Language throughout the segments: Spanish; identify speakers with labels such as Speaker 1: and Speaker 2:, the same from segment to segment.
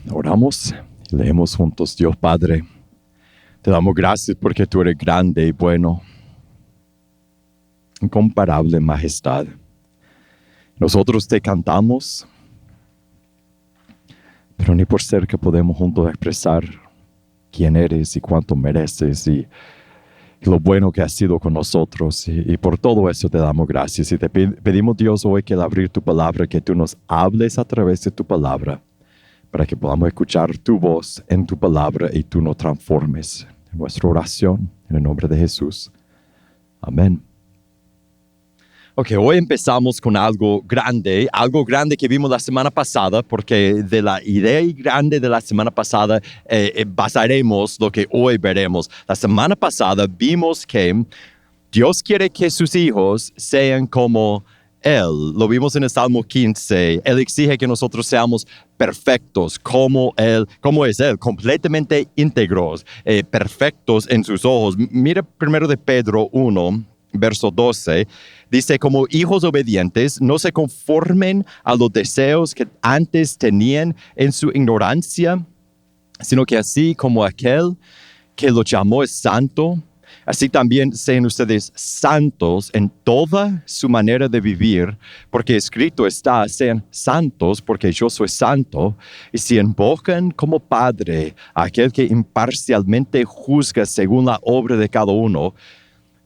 Speaker 1: Oramos y leemos juntos. Dios Padre, te damos gracias porque tú eres grande y bueno, incomparable en majestad. Nosotros te cantamos, pero ni por cerca podemos juntos expresar quién eres y cuánto mereces y lo bueno que has sido con nosotros. Y por todo eso te damos gracias. Y te pedimos, Dios, hoy que al abrir tu palabra, que tú nos hables a través de tu palabra, para que podamos escuchar tu voz en tu palabra y tú nos transformes. En nuestra oración, en el nombre de Jesús. Amén. Ok, hoy empezamos con algo grande que vimos la semana pasada, porque de la idea grande de la semana pasada basaremos lo que hoy veremos. La semana pasada vimos que Dios quiere que sus hijos sean como Él. Lo vimos en el Salmo 15. Él exige que nosotros seamos perfectos como Él, como es Él, completamente íntegros, perfectos en sus ojos. Mira primero de Pedro 1, verso 12. Dice, como hijos obedientes, no se conformen a los deseos que antes tenían en su ignorancia, sino que así como aquel que los llamó es santo, así también sean ustedes santos en toda su manera de vivir, porque escrito está, sean santos porque yo soy santo. Y si invocan como Padre a aquel que imparcialmente juzga según la obra de cada uno,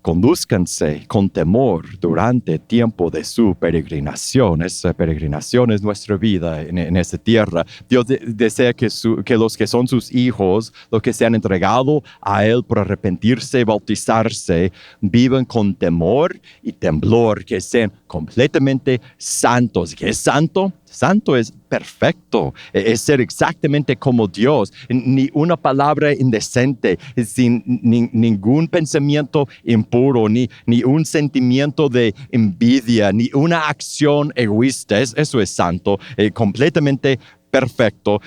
Speaker 1: condúzcanse con temor durante el tiempo de su peregrinación. Esa peregrinación es nuestra vida en esta tierra. Dios desea que los que son sus hijos, los que se han entregado a Él por arrepentirse y bautizarse, vivan con temor y temblor, que sean completamente santos. ¿Qué es santo? Santo es perfecto, es ser exactamente como Dios, ni una palabra indecente, sin ningún pensamiento impuro, ni un sentimiento de envidia, ni una acción egoísta. Eso es santo, completamente perfecto.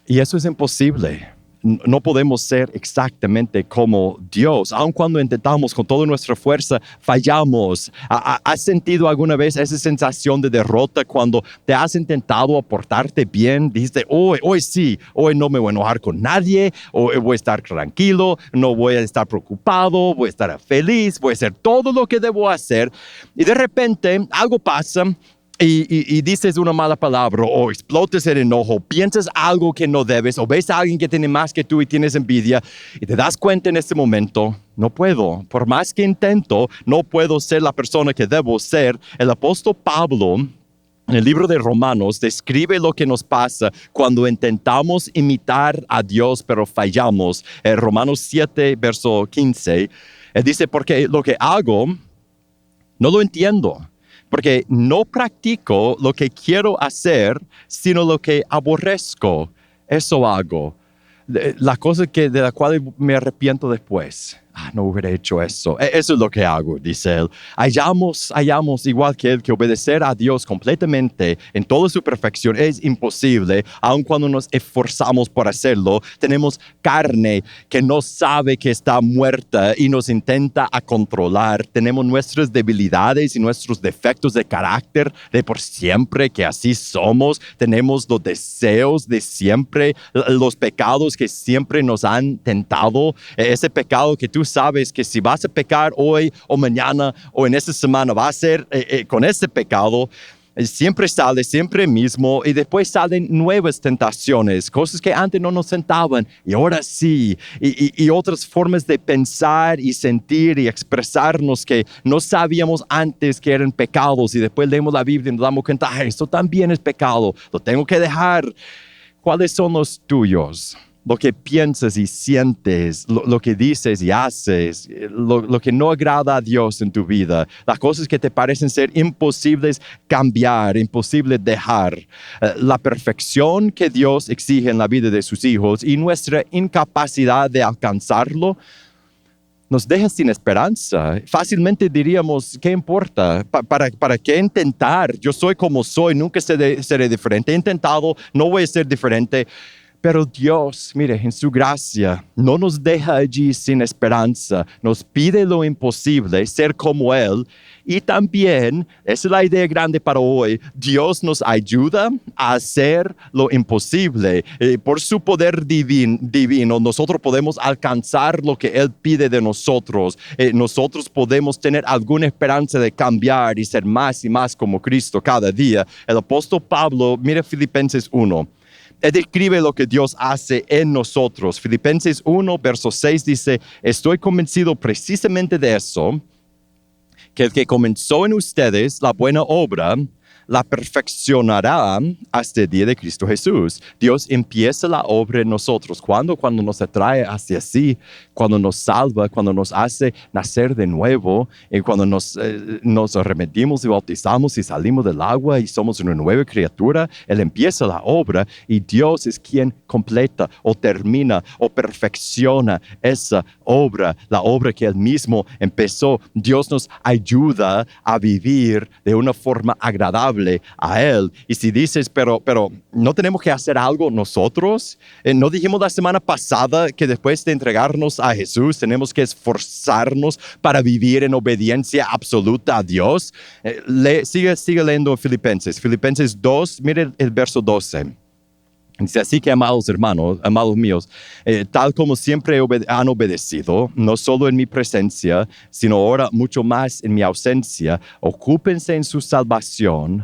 Speaker 1: Y eso es imposible. No podemos ser exactamente como Dios. Aun cuando intentamos con toda nuestra fuerza, fallamos. ¿Has sentido alguna vez esa sensación de derrota cuando te has intentado portarte bien? Dijiste, hoy sí, hoy no me voy a enojar con nadie, hoy voy a estar tranquilo, no voy a estar preocupado, voy a estar feliz, voy a hacer todo lo que debo hacer. Y de repente algo pasa. Y dices una mala palabra o explotas el enojo, piensas algo que no debes o ves a alguien que tiene más que tú y tienes envidia y te das cuenta en este momento, no puedo, por más que intento, no puedo ser la persona que debo ser. El apóstol Pablo, en el libro de Romanos, describe lo que nos pasa cuando intentamos imitar a Dios pero fallamos. En Romanos 7, verso 15, él dice, porque lo que hago no lo entiendo. Porque no practico lo que quiero hacer, sino lo que aborrezco. Eso hago. La cosa de la cual me arrepiento después. No hubiera hecho eso. Eso es lo que hago, dice él. Hallamos igual que él, que obedecer a Dios completamente en toda su perfección es imposible, aun cuando nos esforzamos por hacerlo. Tenemos carne que no sabe que está muerta y nos intenta controlar. Tenemos nuestras debilidades y nuestros defectos de carácter de por siempre, que así somos. Tenemos los deseos de siempre, los pecados que siempre nos han tentado. Ese pecado que tú sabes que si vas a pecar hoy o mañana o en esta semana va a ser con ese pecado, siempre sale, siempre mismo, y después salen nuevas tentaciones, cosas que antes no nos tentaban y ahora sí, y otras formas de pensar y sentir y expresarnos que no sabíamos antes que eran pecados, y después leemos la Biblia y nos damos cuenta, esto también es pecado, lo tengo que dejar. ¿Cuáles son los tuyos? Lo que piensas y sientes, lo que dices y haces, lo que no agrada a Dios en tu vida, las cosas que te parecen ser imposibles cambiar, imposibles dejar, la perfección que Dios exige en la vida de sus hijos y nuestra incapacidad de alcanzarlo, nos deja sin esperanza. Fácilmente diríamos, ¿qué importa? ¿Para qué intentar? Yo soy como soy, nunca seré diferente. He intentado, no voy a ser diferente. Pero Dios, mire, en su gracia, no nos deja allí sin esperanza. Nos pide lo imposible, ser como Él. Y también, esa es la idea grande para hoy, Dios nos ayuda a hacer lo imposible. Por su poder divino, nosotros podemos alcanzar lo que Él pide de nosotros. Nosotros podemos tener alguna esperanza de cambiar y ser más y más como Cristo cada día. El apóstol Pablo, mire Filipenses 1. Él describe lo que Dios hace en nosotros. Filipenses 1, verso 6 dice, estoy convencido precisamente de eso, que el que comenzó en ustedes la buena obra, la perfeccionará hasta el día de Cristo Jesús. Dios empieza la obra en nosotros. ¿Cuándo? Cuando nos atrae hacia sí, cuando nos salva, cuando nos hace nacer de nuevo, y cuando nos arrepentimos y bautizamos y salimos del agua y somos una nueva criatura. Él empieza la obra y Dios es quien completa o termina o perfecciona esa obra, la obra que Él mismo empezó. Dios nos ayuda a vivir de una forma agradable a Él. Y si dices, pero no tenemos que hacer algo nosotros. ¿No dijimos la semana pasada que después de entregarnos a Jesús tenemos que esforzarnos para vivir en obediencia absoluta a Dios? Sigue leyendo Filipenses 2, mire el verso 12. Dice, así que, amados hermanos, amados míos, tal como siempre han obedecido, no solo en mi presencia, sino ahora mucho más en mi ausencia, ocúpense en su salvación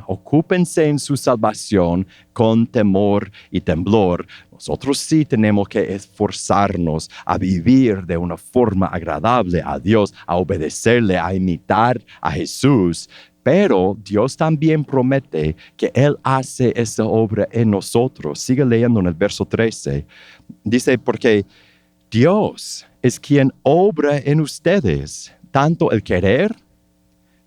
Speaker 1: con temor y temblor. Nosotros sí tenemos que esforzarnos a vivir de una forma agradable a Dios, a obedecerle, a imitar a Jesús. Pero Dios también promete que Él hace esa obra en nosotros. Sigue leyendo en el verso 13. Dice, porque Dios es quien obra en ustedes, tanto el querer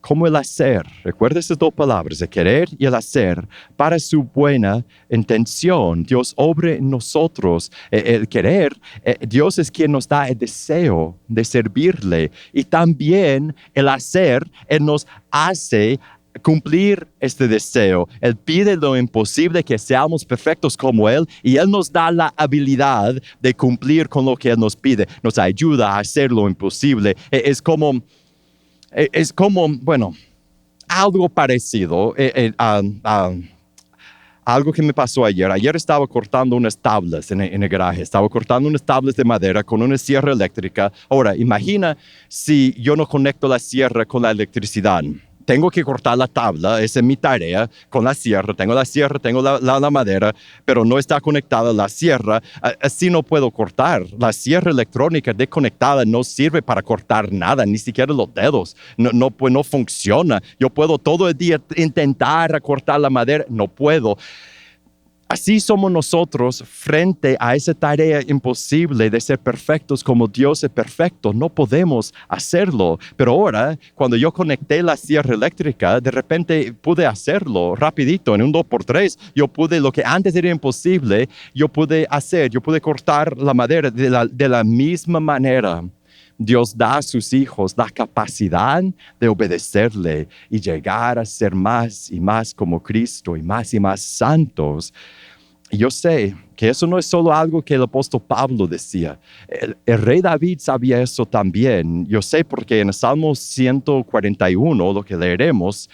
Speaker 1: como el hacer. Recuerda esas dos palabras, el querer y el hacer, para su buena intención. Dios obra en nosotros. El querer, Dios es quien nos da el deseo de servirle. Y también el hacer, Él nos hace cumplir este deseo. Él pide lo imposible, que seamos perfectos como Él, y Él nos da la habilidad de cumplir con lo que Él nos pide. Nos ayuda a hacer lo imposible. Es como, bueno, algo parecido a algo que me pasó ayer. Ayer estaba cortando unas tablas en el garaje. Estaba cortando unas tablas de madera con una sierra eléctrica. Ahora, imagina si yo no conecto la sierra con la electricidad. Tengo que cortar la tabla, esa es mi tarea, con la sierra. Tengo la sierra, tengo la madera, pero no está conectada la sierra. Así no puedo cortar. La sierra electrónica desconectada no sirve para cortar nada, ni siquiera los dedos. Pues no funciona. Yo puedo todo el día intentar cortar la madera, no puedo. Así somos nosotros frente a esa tarea imposible de ser perfectos como Dios es perfecto. No podemos hacerlo. Pero ahora, cuando yo conecté la sierra eléctrica, de repente pude hacerlo rapidito, en un 2x3. Yo pude, lo que antes era imposible, yo pude cortar la madera de la misma manera. Dios da a sus hijos la capacidad de obedecerle y llegar a ser más y más como Cristo y más santos. Y yo sé que eso no es solo algo que el apóstol Pablo decía. El rey David sabía eso también. Yo sé porque en el Salmo 141, lo que leeremos,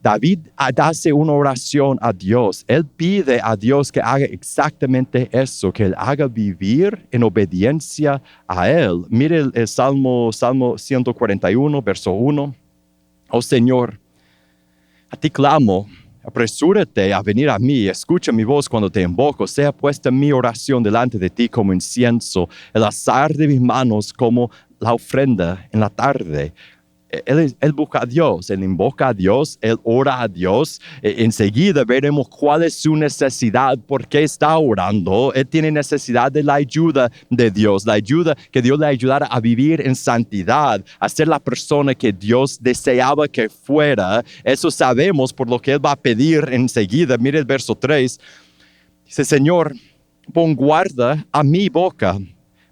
Speaker 1: David hace una oración a Dios. Él pide a Dios que haga exactamente eso, que Él haga vivir en obediencia a Él. Mire el Salmo 141, verso 1. Oh Señor, a ti clamo, apresúrate a venir a mí, escucha mi voz cuando te invoco, sea puesta mi oración delante de ti como incienso, el azar de mis manos como la ofrenda en la tarde. Él busca a Dios, él invoca a Dios, él ora a Dios. Enseguida veremos cuál es su necesidad, por qué está orando. Él tiene necesidad de la ayuda de Dios, la ayuda que Dios le ayudara a vivir en santidad, a ser la persona que Dios deseaba que fuera. Eso sabemos por lo que él va a pedir enseguida. Mire el verso 3. Dice, Señor, pon guarda a mi boca.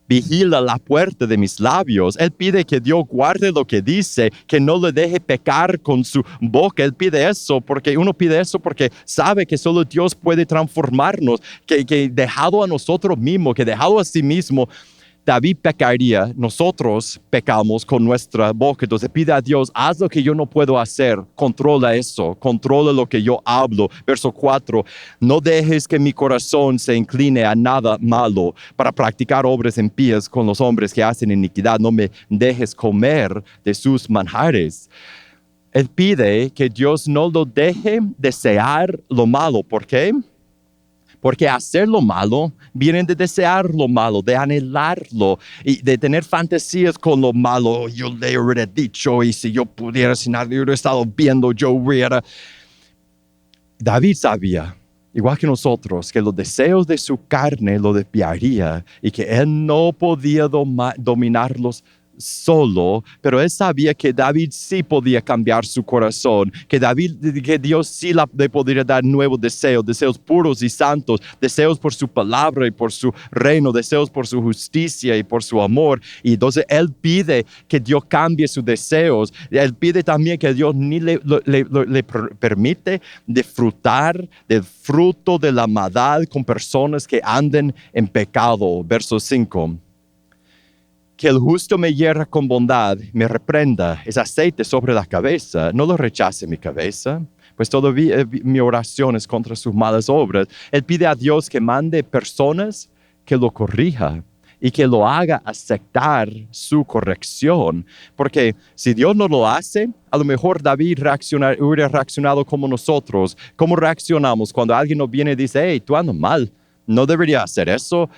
Speaker 1: vigila la puerta de mis labios. Él pide que Dios guarde lo que dice, que no le deje pecar con su boca. Él pide eso porque uno pide eso porque sabe que solo Dios puede transformarnos, que dejado a nosotros mismos, que dejado a sí mismo, David pecaría, nosotros pecamos con nuestra boca. Entonces pide a Dios, haz lo que yo no puedo hacer, controla eso, controla lo que yo hablo. Verso 4, no dejes que mi corazón se incline a nada malo para practicar obras impías con los hombres que hacen iniquidad. No me dejes comer de sus manjares. Él pide que Dios no lo deje desear lo malo. ¿Por qué? Porque hacer lo malo viene de desear lo malo, de anhelarlo y de tener fantasías con lo malo. Yo le hubiera dicho, y si yo pudiera, si nadie hubiera estado viendo, yo hubiera. David sabía, igual que nosotros, que los deseos de su carne lo desviaría y que él no podía dominarlos solo, pero él sabía que David sí podía cambiar su corazón, que Dios sí le podría dar nuevos deseos puros y santos, deseos por su palabra y por su reino, deseos por su justicia y por su amor. Y entonces él pide que Dios cambie sus deseos. Él pide también que Dios ni le permite disfrutar del fruto de la maldad con personas que anden en pecado. Verso 5. Que el justo me hierra con bondad, me reprenda, es aceite sobre la cabeza, no lo rechace mi cabeza, pues todavía mi oración es contra sus malas obras. Él pide a Dios que mande personas que lo corrija y que lo haga aceptar su corrección, porque si Dios no lo hace, a lo mejor David hubiera reaccionado como nosotros. ¿Cómo reaccionamos cuando alguien nos viene y dice, hey, tú andas mal? No debería hacer eso,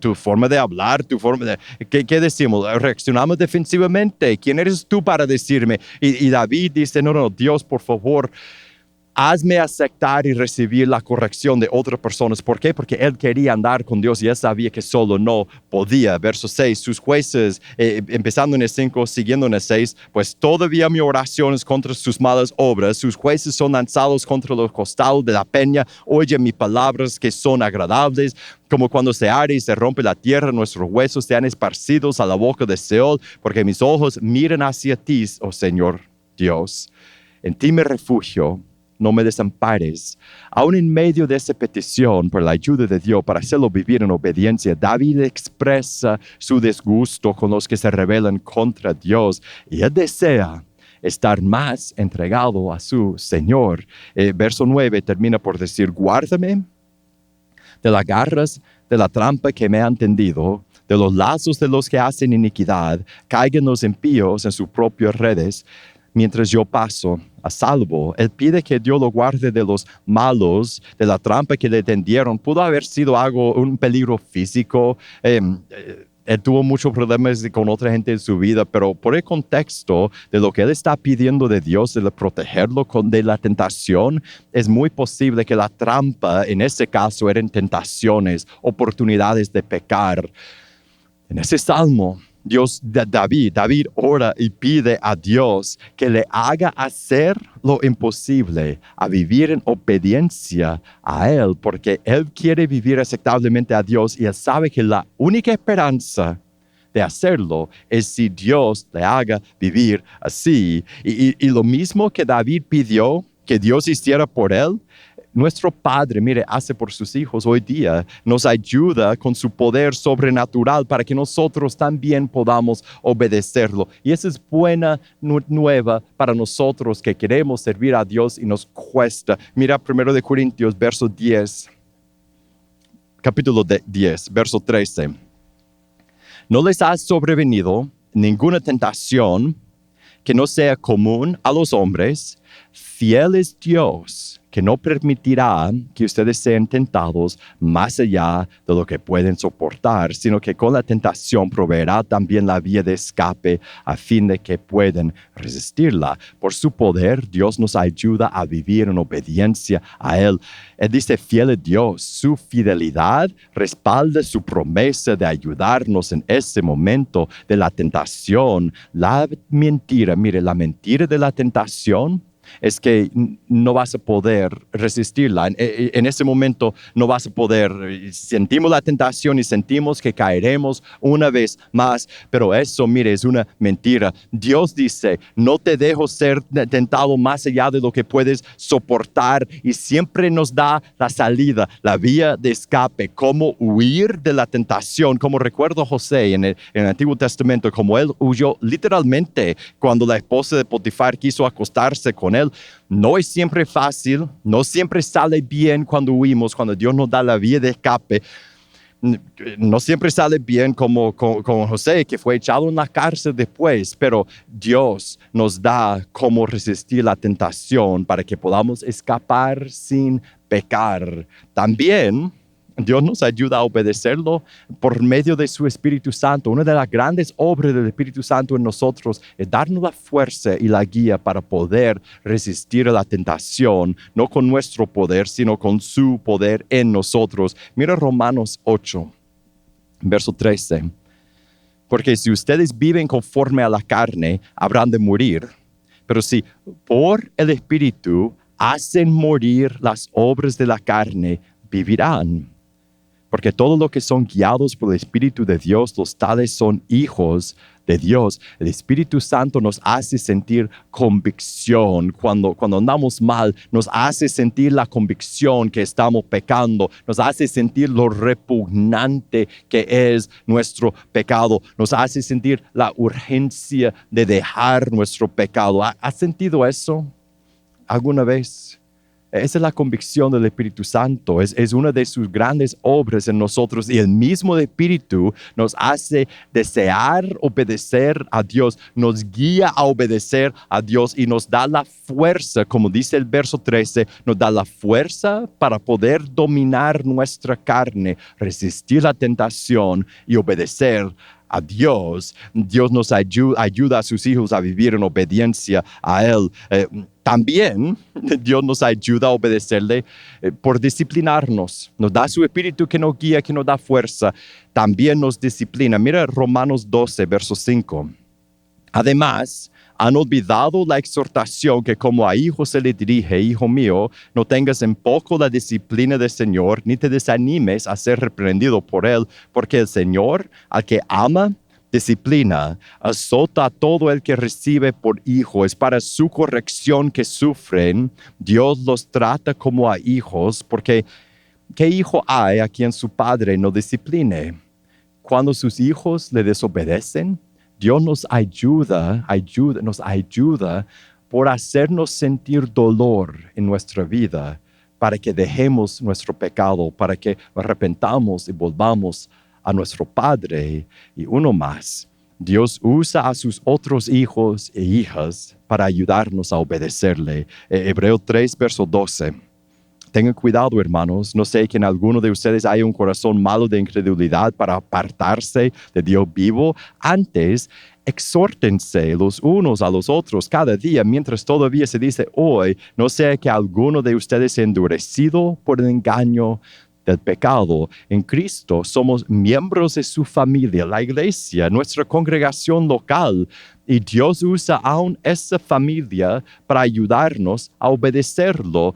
Speaker 1: tu forma de hablar, tu forma de... ¿Qué decimos? ¿Reaccionamos defensivamente? ¿Quién eres tú para decirme? Y David dice, no, Dios, por favor, hazme aceptar y recibir la corrección de otras personas. ¿Por qué? Porque él quería andar con Dios y él sabía que solo no podía. Verso 6, sus jueces, empezando en el 5, siguiendo en el 6, pues todavía mi oración es contra sus malas obras. Sus jueces son lanzados contra los costados de la peña. Oye mis palabras que son agradables. Como cuando se arde y se rompe la tierra, nuestros huesos sean esparcidos a la boca de Seol, porque mis ojos miran hacia ti, oh Señor Dios. En ti me refugio. No me desampares. Aún en medio de esa petición por la ayuda de Dios para hacerlo vivir en obediencia, David expresa su disgusto con los que se rebelan contra Dios y él desea estar más entregado a su Señor. Verso 9 termina por decir, guárdame de las garras de la trampa que me han tendido, de los lazos de los que hacen iniquidad, caigan los impíos en sus propias redes, mientras yo paso a salvo. Él pide que Dios lo guarde de los malos, de la trampa que le tendieron. Pudo haber sido un peligro físico. Él tuvo muchos problemas con otra gente en su vida, pero por el contexto de lo que él está pidiendo de Dios, de protegerlo de la tentación, es muy posible que la trampa, en ese caso, eran tentaciones, oportunidades de pecar. En ese salmo, David ora y pide a Dios que le haga hacer lo imposible, a vivir en obediencia a Él, porque Él quiere vivir aceptablemente a Dios y Él sabe que la única esperanza de hacerlo es si Dios le haga vivir así. Y lo mismo que David pidió que Dios hiciera por Él, nuestro Padre, mire, hace por sus hijos hoy día, nos ayuda con su poder sobrenatural para que nosotros también podamos obedecerlo. Y esa es buena nueva para nosotros que queremos servir a Dios y nos cuesta. Mira 1 Corintios, verso 10, capítulo 10, verso 13. No les ha sobrevenido ninguna tentación que no sea común a los hombres. Fiel es Dios, que no permitirá que ustedes sean tentados más allá de lo que pueden soportar, sino que con la tentación proveerá también la vía de escape a fin de que puedan resistirla. Por su poder, Dios nos ayuda a vivir en obediencia a Él. Él dice, fiel es Dios. Su fidelidad respalda su promesa de ayudarnos en ese momento de la tentación. La mentira, mire, la mentira de la tentación es que no vas a poder resistirla. En ese momento no vas a poder. Sentimos la tentación y sentimos que caeremos una vez más, pero eso, mire, es una mentira. Dios dice, no te dejo ser tentado más allá de lo que puedes soportar, y siempre nos da la salida, la vía de escape, cómo huir de la tentación. Como recuerdo a José en el Antiguo Testamento, como él huyó literalmente cuando la esposa de Potifar quiso acostarse con él. No es siempre fácil, no siempre sale bien cuando huimos, cuando Dios nos da la vía de escape. No siempre sale bien como José, que fue echado en la cárcel después, pero Dios nos da cómo resistir la tentación para que podamos escapar sin pecar. También Dios nos ayuda a obedecerlo por medio de su Espíritu Santo. Una de las grandes obras del Espíritu Santo en nosotros es darnos la fuerza y la guía para poder resistir a la tentación, no con nuestro poder, sino con su poder en nosotros. Mira Romanos 8, verso 13. Porque si ustedes viven conforme a la carne, habrán de morir. Pero si por el Espíritu hacen morir las obras de la carne, vivirán. Porque todos los que son guiados por el Espíritu de Dios, los tales son hijos de Dios. El Espíritu Santo nos hace sentir convicción. Cuando andamos mal, nos hace sentir la convicción que estamos pecando. Nos hace sentir lo repugnante que es nuestro pecado. Nos hace sentir la urgencia de dejar nuestro pecado. ¿Has sentido eso alguna vez? Esa es la convicción del Espíritu Santo. Es una de sus grandes obras en nosotros, y el mismo Espíritu nos hace desear obedecer a Dios, nos guía a obedecer a Dios y nos da la fuerza, como dice el verso 13, nos da la fuerza para poder dominar nuestra carne, resistir la tentación y obedecer a Dios. Dios nos ayuda a sus hijos a vivir en obediencia a Él. También Dios nos ayuda a obedecerle por disciplinarnos. Nos da su Espíritu que nos guía, que nos da fuerza. También nos disciplina. Mira Romanos 12, verso 5. Además, han olvidado la exhortación que como a hijos se le dirige: hijo mío, no tengas en poco la disciplina del Señor, ni te desanimes a ser reprendido por Él, porque el Señor, al que ama, disciplina, azota a todo el que recibe por hijo. Es para su corrección que sufren. Dios los trata como a hijos, porque ¿qué hijo hay a quien su padre no discipline? Cuando sus hijos le desobedecen, Dios nos ayuda por hacernos sentir dolor en nuestra vida, para que dejemos nuestro pecado, para que arrepentamos y volvamos a nuestro Padre. Y uno más, Dios usa a sus otros hijos e hijas para ayudarnos a obedecerle. Hebreo 3, verso 12. Tengan cuidado, hermanos, no sé que en alguno de ustedes haya un corazón malo de incredulidad para apartarse de Dios vivo. Antes, exhórtense los unos a los otros cada día, mientras todavía se dice hoy, no sea que alguno de ustedes sea endurecido por el engaño del pecado. En Cristo somos miembros de su familia, la iglesia, nuestra congregación local, y Dios usa aún esa familia para ayudarnos a obedecerlo.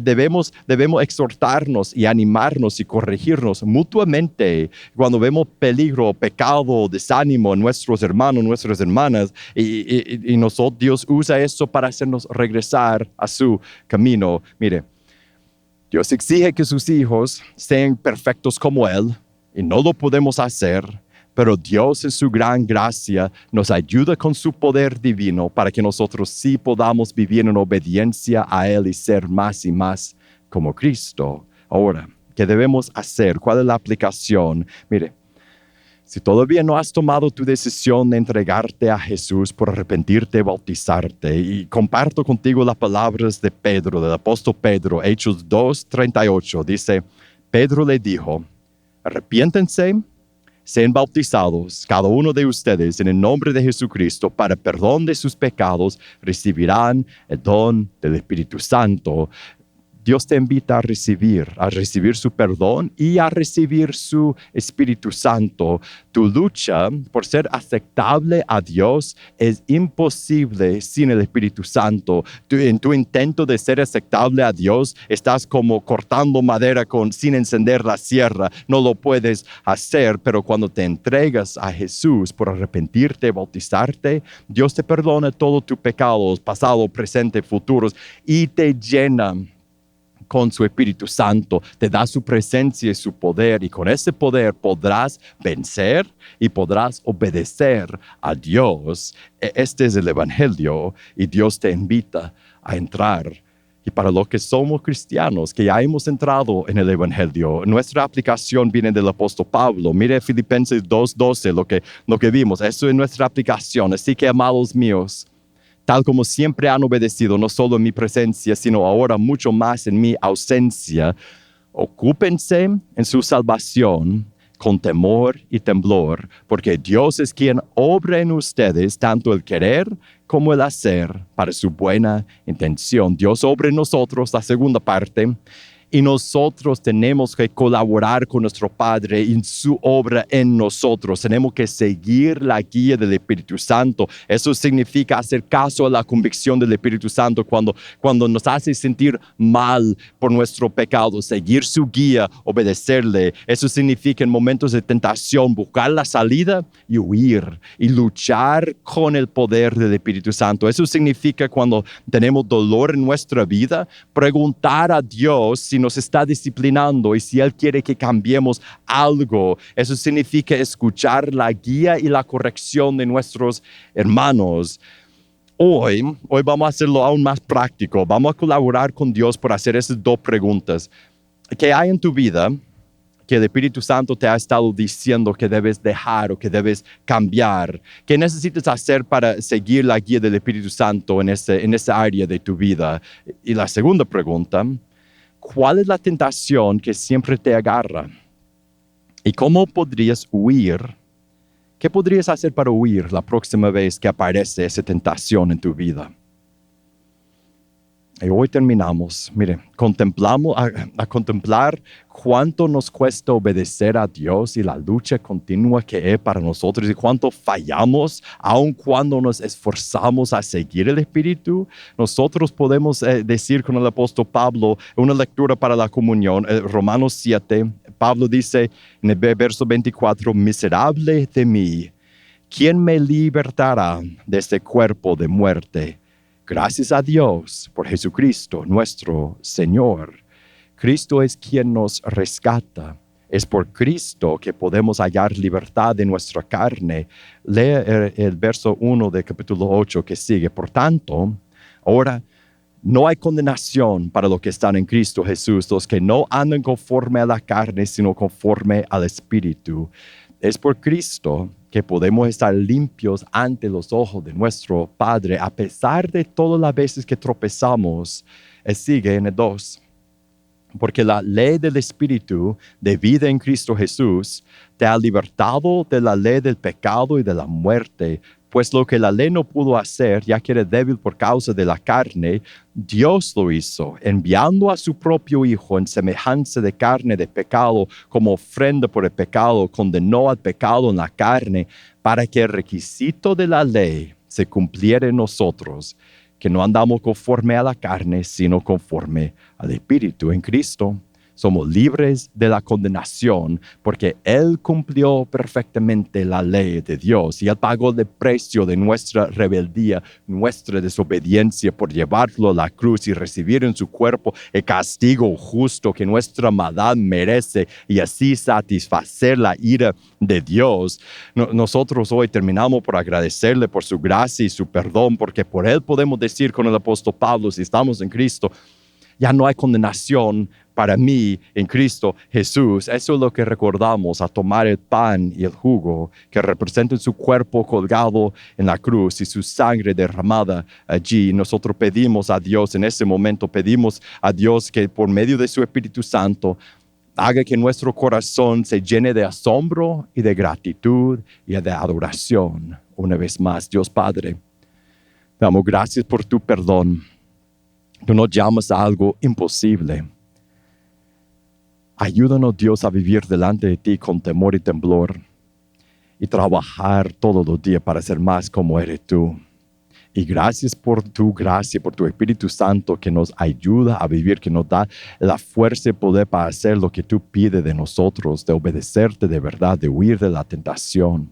Speaker 1: Debemos exhortarnos y animarnos y corregirnos mutuamente cuando vemos peligro, pecado, desánimo en nuestros hermanos, nuestras hermanas, y nosotros, Dios usa eso para hacernos regresar a su camino. Mire, Dios exige que sus hijos sean perfectos como Él, y no lo podemos hacer, pero Dios en su gran gracia nos ayuda con su poder divino para que nosotros sí podamos vivir en obediencia a Él y ser más y más como Cristo. Ahora, ¿qué debemos hacer? ¿Cuál es la aplicación? Mire, si todavía no has tomado tu decisión de entregarte a Jesús por arrepentirte, bautizarte, y comparto contigo las palabras de Pedro, del apóstol Pedro, Hechos 2:38, dice, Pedro le dijo, arrepiéntense, sean bautizados cada uno de ustedes en el nombre de Jesucristo para perdón de sus pecados, recibirán el don del Espíritu Santo. Dios te invita a recibir su perdón y a recibir su Espíritu Santo. Tu lucha por ser aceptable a Dios es imposible sin el Espíritu Santo. En tu intento de ser aceptable a Dios, estás como cortando madera sin encender la sierra. No lo puedes hacer, pero cuando te entregas a Jesús por arrepentirte, bautizarte, Dios te perdona todos tus pecados, pasado, presente, futuros, y te llena con su Espíritu Santo, te da su presencia y su poder, y con ese poder podrás vencer y podrás obedecer a Dios. Este es el Evangelio y Dios te invita a entrar. Y para los que somos cristianos, que ya hemos entrado en el Evangelio, nuestra aplicación viene del apóstol Pablo. Mire Filipenses 2:12, lo que vimos. Eso es nuestra aplicación. Así que, amados míos, tal como siempre han obedecido, no solo en mi presencia, sino ahora mucho más en mi ausencia, ocúpense en su salvación con temor y temblor, porque Dios es quien obra en ustedes tanto el querer como el hacer para su buena intención. Dios obra en nosotros, la segunda parte, y nosotros tenemos que colaborar con nuestro Padre en su obra en nosotros. Tenemos que seguir la guía del Espíritu Santo. Eso significa hacer caso a la convicción del Espíritu Santo cuando nos hace sentir mal por nuestro pecado. Seguir su guía, obedecerle. Eso significa en momentos de tentación buscar la salida y huir y luchar con el poder del Espíritu Santo. Eso significa cuando tenemos dolor en nuestra vida, preguntar a Dios si nos está disciplinando y si Él quiere que cambiemos algo. Eso significa escuchar la guía y la corrección de nuestros hermanos. Hoy vamos a hacerlo aún más práctico. Vamos a colaborar con Dios por hacer esas dos preguntas. ¿Qué hay en tu vida que el Espíritu Santo te ha estado diciendo que debes dejar o que debes cambiar? ¿Qué necesitas hacer para seguir la guía del Espíritu Santo en esa área de tu vida? Y la segunda pregunta, ¿cuál es la tentación que siempre te agarra? ¿Y cómo podrías huir? ¿Qué podrías hacer para huir la próxima vez que aparece esa tentación en tu vida? Y hoy terminamos, mire, a contemplar cuánto nos cuesta obedecer a Dios y la lucha continua que es para nosotros y cuánto fallamos, aun cuando nos esforzamos a seguir el Espíritu. Nosotros podemos decir con el apóstol Pablo, una lectura para la comunión, Romanos 7, Pablo dice en el verso 24, miserable de mí, ¿quién me libertará de este cuerpo de muerte? Gracias a Dios por Jesucristo, nuestro Señor. Cristo es quien nos rescata. Es por Cristo que podemos hallar libertad de nuestra carne. Lee el verso 1 del capítulo 8 que sigue. Por tanto, ahora no hay condenación para los que están en Cristo Jesús, los que no andan conforme a la carne, sino conforme al Espíritu. Es por Cristo que podemos estar limpios ante los ojos de nuestro Padre, a pesar de todas las veces que tropezamos. Sigue en el 2. Porque la ley del Espíritu de vida en Cristo Jesús te ha libertado de la ley del pecado y de la muerte. Pues lo que la ley no pudo hacer, ya que era débil por causa de la carne, Dios lo hizo, enviando a su propio Hijo en semejanza de carne de pecado, como ofrenda por el pecado, condenó al pecado en la carne, para que el requisito de la ley se cumpliera en nosotros, que no andamos conforme a la carne, sino conforme al Espíritu. En Cristo somos libres de la condenación porque Él cumplió perfectamente la ley de Dios y Él pagó el precio de nuestra rebeldía, nuestra desobediencia por llevarlo a la cruz y recibir en su cuerpo el castigo justo que nuestra maldad merece y así satisfacer la ira de Dios. Nosotros hoy terminamos por agradecerle por su gracia y su perdón, porque por Él podemos decir con el apóstol Pablo, si estamos en Cristo, ya no hay condenación para mí en Cristo Jesús. Eso es lo que recordamos a tomar el pan y el jugo que representan su cuerpo colgado en la cruz y su sangre derramada allí. Nosotros pedimos a Dios, en ese momento pedimos a Dios que por medio de su Espíritu Santo haga que nuestro corazón se llene de asombro y de gratitud y de adoración. Una vez más, Dios Padre, damos gracias por tu perdón. Tú nos llamas a algo imposible. Ayúdanos, Dios, a vivir delante de ti con temor y temblor y trabajar todos los días para ser más como eres tú. Y gracias por tu gracia, por tu Espíritu Santo que nos ayuda a vivir, que nos da la fuerza y poder para hacer lo que tú pides de nosotros, de obedecerte de verdad, de huir de la tentación.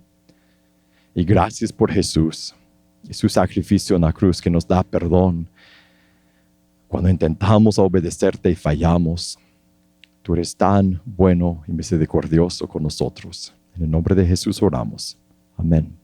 Speaker 1: Y gracias por Jesús y su sacrificio en la cruz que nos da perdón cuando intentamos obedecerte y fallamos. Tú eres tan bueno y misericordioso con nosotros. En el nombre de Jesús oramos. Amén.